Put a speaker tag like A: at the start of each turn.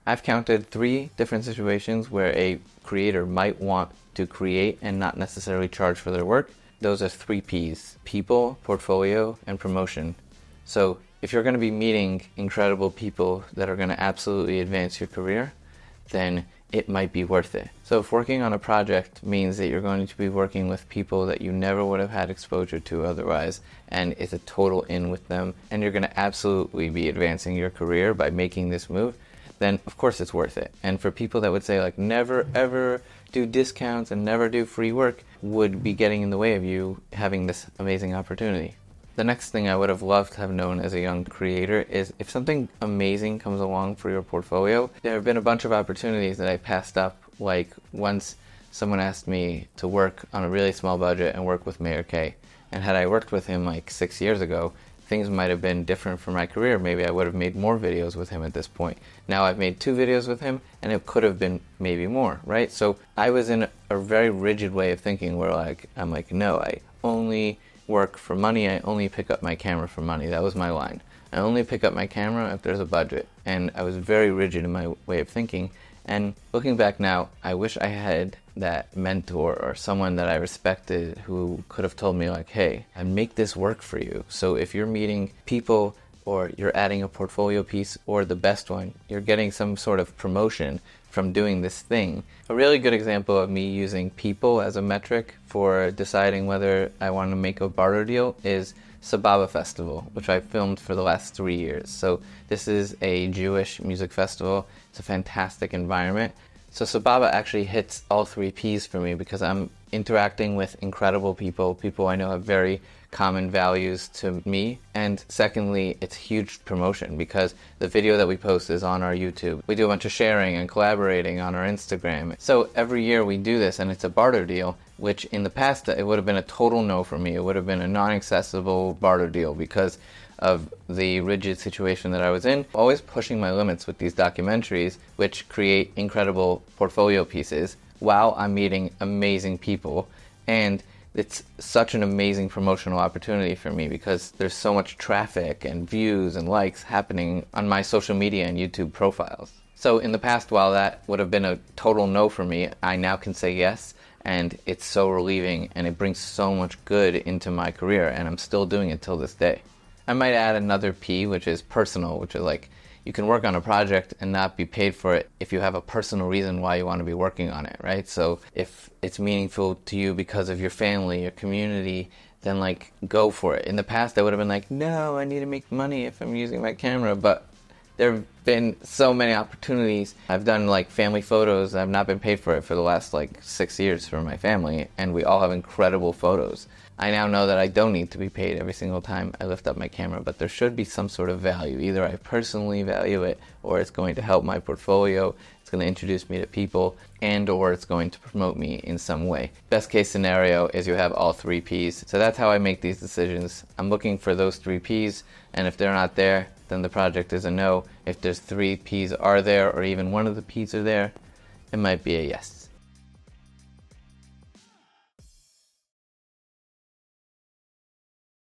A: I've counted 3 different situations where a creator might want to create and not necessarily charge for their work. Those are 3 P's: people, portfolio, and promotion. So if you're going to be meeting incredible people that are going to absolutely advance your career, then it might be worth it. So if working on a project means that you're going to be working with people that you never would have had exposure to otherwise, and it's a total in with them, and you're going to absolutely be advancing your career by making this move, then of course it's worth it. And for people that would say like never ever do discounts and never do free work, would be getting in the way of you having this amazing opportunity. The next thing I would have loved to have known as a young creator is if something amazing comes along for your portfolio. There have been a bunch of opportunities that I passed up, like once someone asked me to work on a really small budget and work with Mayor K. And had I worked with him like 6 years ago, things might have been different for my career. Maybe I would have made more videos with him at this point. Now I've made 2 videos with him, and it could have been maybe more, right? So I was in a very rigid way of thinking where I'm like, no, I only work for money. I only pick up my camera for money. That was my line. I only pick up my camera if there's a budget. And I was very rigid in my way of thinking. And looking back now, I wish I had that mentor or someone that I respected who could have told me like, hey, I make this work for you. So if you're meeting people or you're adding a portfolio piece, or the best one, you're getting some sort of promotion from doing this thing. A really good example of me using people as a metric for deciding whether I want to make a barter deal is Sababa Festival, which I filmed for the last 3 years. So this is a Jewish music festival. It's a fantastic environment. So Sababa actually hits all 3 P's for me because I'm interacting with incredible people I know have very common values to me. And secondly, it's huge promotion because the video that we post is on our YouTube. We do a bunch of sharing and collaborating on our Instagram. So every year we do this, and it's a barter deal, which in the past it would have been a total no for me. It would have been a non-accessible barter deal because of the rigid situation that I was in. Always pushing my limits with these documentaries, which create incredible portfolio pieces while I'm meeting amazing people. And it's such an amazing promotional opportunity for me because there's so much traffic and views and likes happening on my social media and YouTube profiles. So in the past, while that would have been a total no for me, I now can say yes, and it's so relieving and it brings so much good into my career, and I'm still doing it till this day. I might add another P, which is personal, which is like you can work on a project and not be paid for it if you have a personal reason why you want to be working on it, right? So if it's meaningful to you because of your family, your community, then like go for it. In the past, I would have been like, no, I need to make money if I'm using my camera, but there have been so many opportunities. I've done like family photos. I've not been paid for it for the last like 6 years for my family, and we all have incredible photos. I now know that I don't need to be paid every single time I lift up my camera, but there should be some sort of value. Either I personally value it, or it's going to help my portfolio, it's going to introduce me to people, and or it's going to promote me in some way. Best case scenario is you have all 3 P's. So that's how I make these decisions. I'm looking for those 3 P's, and if they're not there, then the project is a no. If there's 3 P's are there, or even one of the P's are there, it might be a yes.